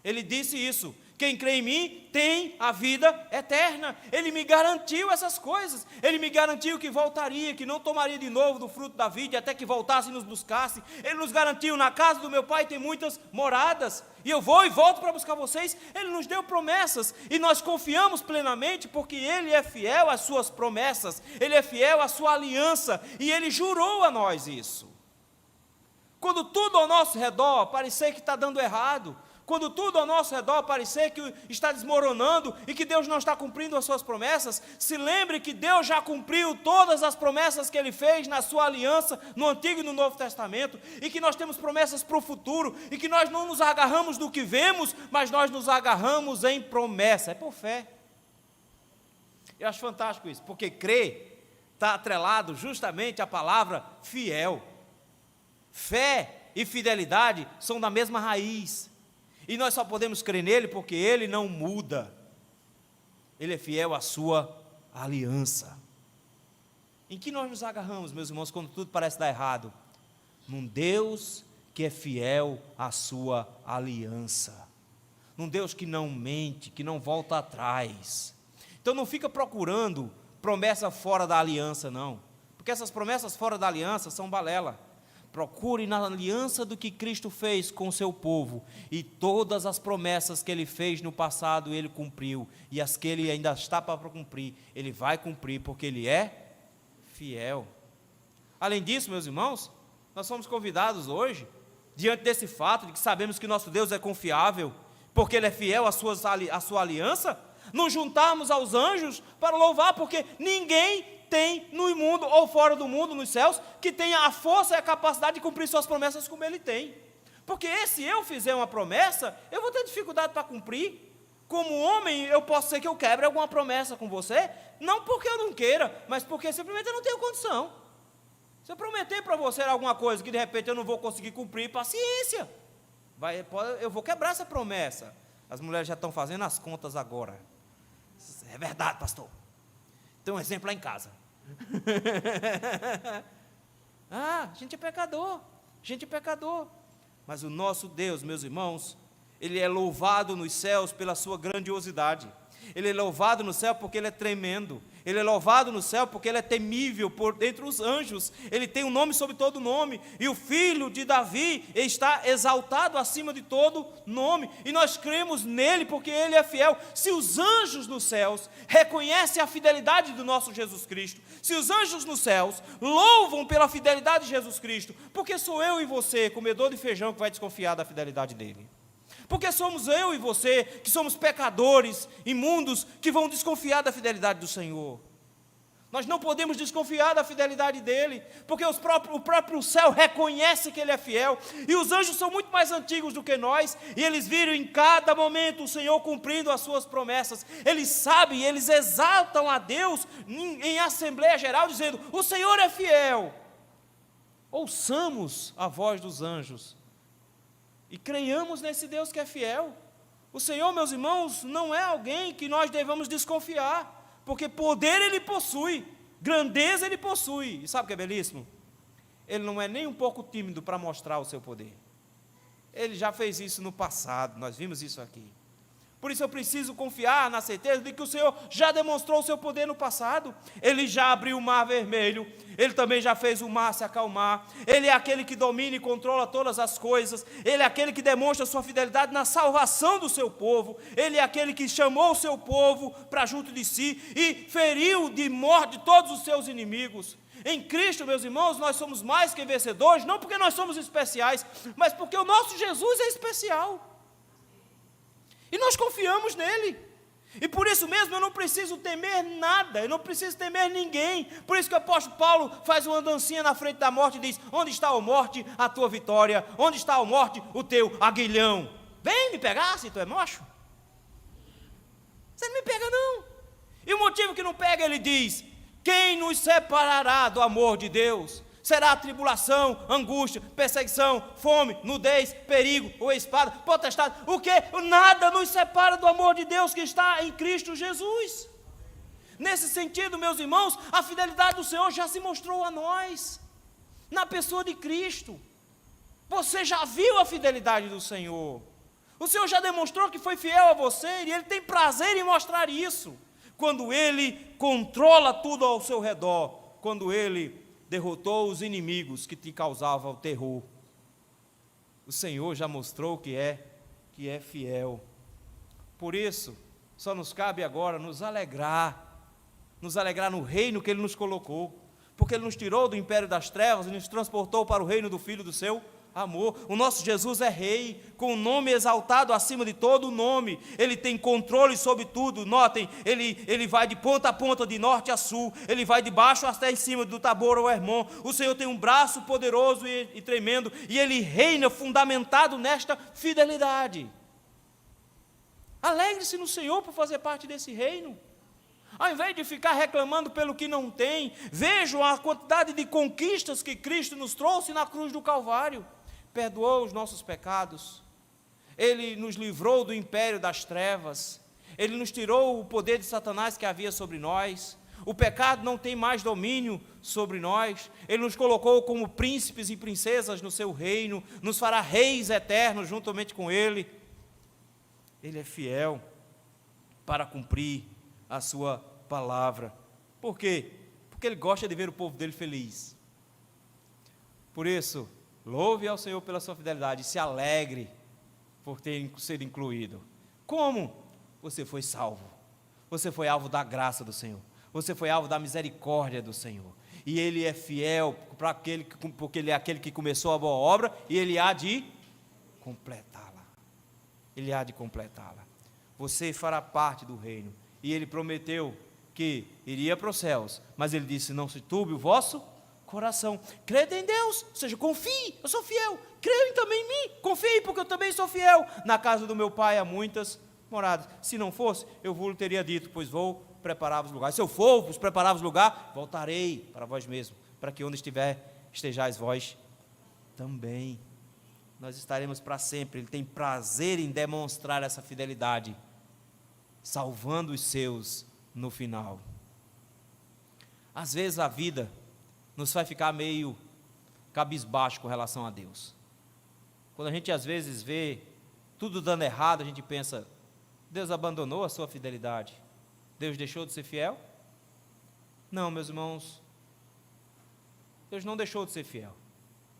Ele disse isso: quem crê em mim tem a vida eterna. Ele me garantiu essas coisas. Ele me garantiu que voltaria, que não tomaria de novo do fruto da vida, até que voltasse e nos buscasse. Ele nos garantiu: na casa do meu pai tem muitas moradas, e eu vou e volto para buscar vocês. Ele nos deu promessas, e nós confiamos plenamente, porque Ele é fiel às suas promessas, Ele é fiel à sua aliança, e Ele jurou a nós isso. Quando tudo ao nosso redor parecer que está dando errado, quando tudo ao nosso redor parecer que está desmoronando e que Deus não está cumprindo as suas promessas, se lembre que Deus já cumpriu todas as promessas que Ele fez na sua aliança, no Antigo e no Novo Testamento, e que nós temos promessas para o futuro, e que nós não nos agarramos do que vemos, mas nós nos agarramos em promessa. É por fé. Eu acho fantástico isso, porque crer está atrelado justamente à palavra fiel. Fé e fidelidade são da mesma raiz. E nós só podemos crer nele porque ele não muda. Ele é fiel à sua aliança. Em que nós nos agarramos, meus irmãos, quando tudo parece dar errado? Num Deus que é fiel à sua aliança. Num Deus que não mente, que não volta atrás. Então não fica procurando promessa fora da aliança, não. Porque essas promessas fora da aliança são balela. Procure na aliança do que Cristo fez com o seu povo. E todas as promessas que Ele fez no passado, Ele cumpriu. E as que Ele ainda está para cumprir, Ele vai cumprir, porque Ele é fiel. Além disso, meus irmãos, nós somos convidados hoje, diante desse fato de que sabemos que nosso Deus é confiável, porque Ele é fiel à sua aliança, nos juntarmos aos anjos para louvar, porque ninguém tem no mundo ou fora do mundo, nos céus, que tenha a força e a capacidade de cumprir suas promessas como Ele tem. Porque se eu fizer uma promessa, eu vou ter dificuldade para cumprir. Como homem, eu posso ser que eu quebre alguma promessa com você, não porque eu não queira, mas porque simplesmente eu não tenho condição. Se eu prometer para você alguma coisa que de repente eu não vou conseguir cumprir, paciência. Eu vou quebrar essa promessa. As mulheres já estão fazendo as contas agora. É verdade, pastor. Tem um exemplo lá em casa. A gente é pecador. Mas o nosso Deus, meus irmãos, Ele é louvado nos céus pela sua grandiosidade. Ele é louvado no céu porque Ele é tremendo. Ele é louvado no céu porque Ele é temível por entre os anjos. Ele tem um nome sobre todo nome. E o Filho de Davi está exaltado acima de todo nome. E nós cremos nele porque Ele é fiel. Se os anjos nos céus reconhecem a fidelidade do nosso Jesus Cristo, se os anjos nos céus louvam pela fidelidade de Jesus Cristo, porque sou eu e você, comedor de feijão, que vai desconfiar da fidelidade dele? Porque somos eu e você, que somos pecadores, imundos, que vão desconfiar da fidelidade do Senhor. Nós não podemos desconfiar da fidelidade dEle, porque o próprio céu reconhece que Ele é fiel, e os anjos são muito mais antigos do que nós, e eles viram em cada momento o Senhor cumprindo as suas promessas. Eles sabem, eles exaltam a Deus em Assembleia Geral, dizendo: o Senhor é fiel. Ouçamos a voz dos anjos, e creiamos nesse Deus que é fiel. O Senhor, meus irmãos, não é alguém que nós devamos desconfiar, porque poder Ele possui, grandeza Ele possui. E sabe o que é belíssimo? Ele não é nem um pouco tímido para mostrar o seu poder. Ele já fez isso no passado, nós vimos isso aqui. Por isso eu preciso confiar na certeza de que o Senhor já demonstrou o seu poder no passado. Ele já abriu o mar vermelho, Ele também já fez o mar se acalmar. Ele é aquele que domina e controla todas as coisas. Ele é aquele que demonstra sua fidelidade na salvação do seu povo. Ele é aquele que chamou o seu povo para junto de si e feriu de morte todos os seus inimigos. Em Cristo, meus irmãos, nós somos mais que vencedores, não porque nós somos especiais, mas porque o nosso Jesus é especial. E nós confiamos nele. E por isso mesmo eu não preciso temer nada, eu não preciso temer ninguém. Por isso que o apóstolo Paulo faz uma dancinha na frente da morte e diz: onde está a morte, a tua vitória? Onde está a morte, o teu aguilhão? Vem me pegar se tu é mocho. Você não me pega não. E o motivo que não pega, ele diz: quem nos separará do amor de Deus? Será tribulação, angústia, perseguição, fome, nudez, perigo ou espada, potestade? O que? Nada nos separa do amor de Deus que está em Cristo Jesus. Nesse sentido, meus irmãos, a fidelidade do Senhor já se mostrou a nós, na pessoa de Cristo. Você já viu a fidelidade do Senhor. O Senhor já demonstrou que foi fiel a você, e Ele tem prazer em mostrar isso, quando Ele controla tudo ao seu redor, quando Ele derrotou os inimigos que te causavam terror. O Senhor já mostrou que é fiel. Por isso, só nos cabe agora nos alegrar no reino que Ele nos colocou, porque Ele nos tirou do império das trevas e nos transportou para o reino do Filho do seu amor. O nosso Jesus é rei, com o nome exaltado acima de todo nome. Ele tem controle sobre tudo. Notem, ele vai de ponta a ponta, de norte a sul. Ele vai de baixo até em cima, do Tabor ao Hermon. O Senhor tem um braço poderoso e tremendo, e Ele reina fundamentado nesta fidelidade. Alegre-se no Senhor por fazer parte desse reino. Ao invés de ficar reclamando pelo que não tem, vejam a quantidade de conquistas que Cristo nos trouxe na cruz do Calvário. perdoou os nossos pecados, Ele nos livrou do império das trevas, Ele nos tirou o poder de Satanás que havia sobre nós, o pecado não tem mais domínio sobre nós, Ele nos colocou como príncipes e princesas no seu reino, nos fará reis eternos juntamente com Ele. Ele é fiel para cumprir a sua palavra. Por quê? Porque Ele gosta de ver o povo dele feliz. Por isso, louve ao Senhor pela sua fidelidade e se alegre por ter sido incluído. Como? Você foi salvo. Você foi alvo da graça do Senhor. Você foi alvo da misericórdia do Senhor. E Ele é fiel para aquele, porque Ele é aquele que começou a boa obra e Ele há de completá-la. Ele há de completá-la. Você fará parte do reino. E Ele prometeu que iria para os céus, mas Ele disse: não se turbe o vosso coração. Crede em Deus, ou seja, confie, eu sou fiel. Creio também em mim, confie, porque eu também sou fiel. Na casa do meu Pai há muitas moradas. Se não fosse, eu vos teria dito, pois vou preparar-vos lugar. Se eu for vos preparar-vos lugar, voltarei para vós mesmos, para que onde estiver, estejais vós também. Nós estaremos para sempre. Ele tem prazer em demonstrar essa fidelidade, salvando os seus no final. Às vezes a vida nos faz ficar meio cabisbaixo com relação a Deus. Quando a gente às vezes vê tudo dando errado, a gente pensa: Deus abandonou a sua fidelidade? Deus deixou de ser fiel? Não, meus irmãos, Deus não deixou de ser fiel.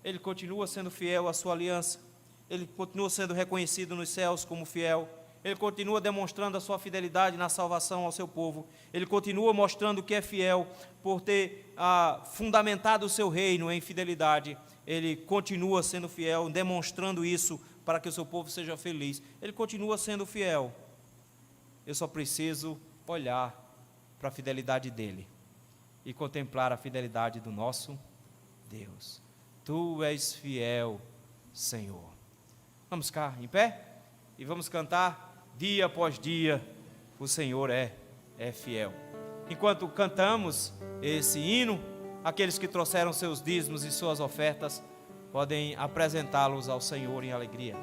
Ele continua sendo fiel à sua aliança. Ele continua sendo reconhecido nos céus como fiel. Ele continua demonstrando a sua fidelidade na salvação ao seu povo. Ele continua mostrando que é fiel por ter fundamentado o seu reino em fidelidade. Ele continua sendo fiel, demonstrando isso para que o seu povo seja feliz. Ele continua sendo fiel. Eu só preciso olhar para a fidelidade dele e contemplar a fidelidade do nosso Deus. Tu és fiel, Senhor. Vamos ficar em pé e vamos cantar. Dia após dia, o Senhor é fiel. Enquanto cantamos esse hino, aqueles que trouxeram seus dízimos e suas ofertas podem apresentá-los ao Senhor em alegria.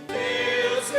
Deus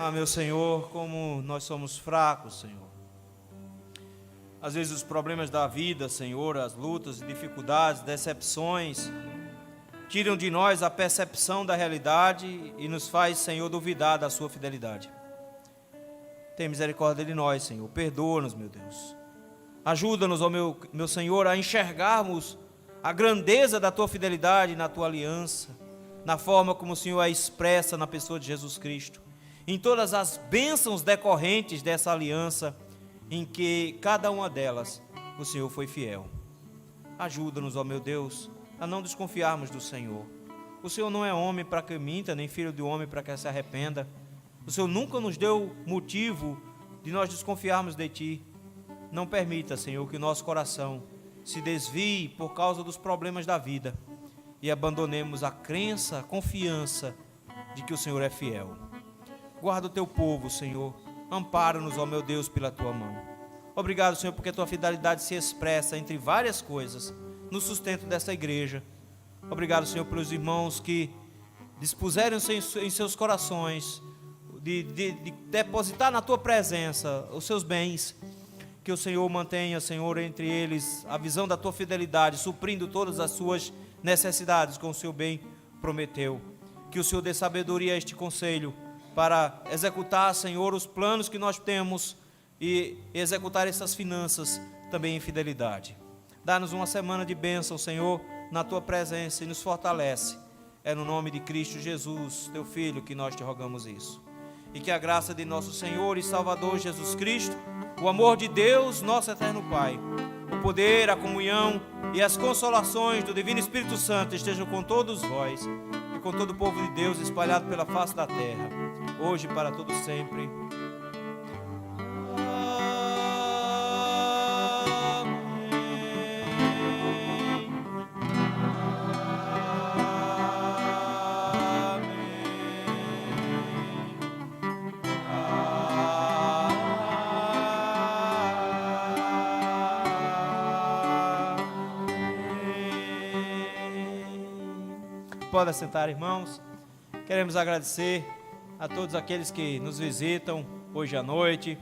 Ah, meu Senhor, como nós somos fracos, Senhor. Às vezes os problemas da vida, Senhor, as lutas, dificuldades, decepções, tiram de nós a percepção da realidade e nos faz, Senhor, duvidar da sua fidelidade. Tem misericórdia de nós, Senhor. Perdoa-nos, meu Deus. Ajuda-nos, ó meu Senhor, a enxergarmos a grandeza da tua fidelidade na tua aliança, na forma como o Senhor a expressa na pessoa de Jesus Cristo, em todas as bênçãos decorrentes dessa aliança, em que cada uma delas o Senhor foi fiel. Ajuda-nos, ó meu Deus, a não desconfiarmos do Senhor. O Senhor não é homem para que minta, nem filho de homem para que se arrependa. O Senhor nunca nos deu motivo de nós desconfiarmos de Ti. Não permita, Senhor, que o nosso coração se desvie por causa dos problemas da vida e abandonemos a crença, a confiança de que o Senhor é fiel. Guarda o Teu povo, Senhor. Ampara-nos, ó meu Deus, pela Tua mão. Obrigado, Senhor, porque a Tua fidelidade se expressa entre várias coisas no sustento dessa igreja. Obrigado, Senhor, pelos irmãos que dispuseram-se em seus corações de depositar na Tua presença os seus bens. Que o Senhor mantenha, Senhor, entre eles a visão da Tua fidelidade, suprindo todas as suas necessidades, como o Senhor bem prometeu. Que o Senhor dê sabedoria a este conselho para executar, Senhor, os planos que nós temos e executar essas finanças também em fidelidade. Dá-nos uma semana de bênção, Senhor, na Tua presença e nos fortalece. É no nome de Cristo Jesus, Teu Filho, que nós te rogamos isso. E que a graça de nosso Senhor e Salvador Jesus Cristo, o amor de Deus, nosso eterno Pai, o poder, a comunhão e as consolações do Divino Espírito Santo estejam com todos vós e com todo o povo de Deus espalhado pela face da terra, hoje e para todo sempre. Pode assentar, irmãos. Queremos agradecer a todos aqueles que nos visitam hoje à noite.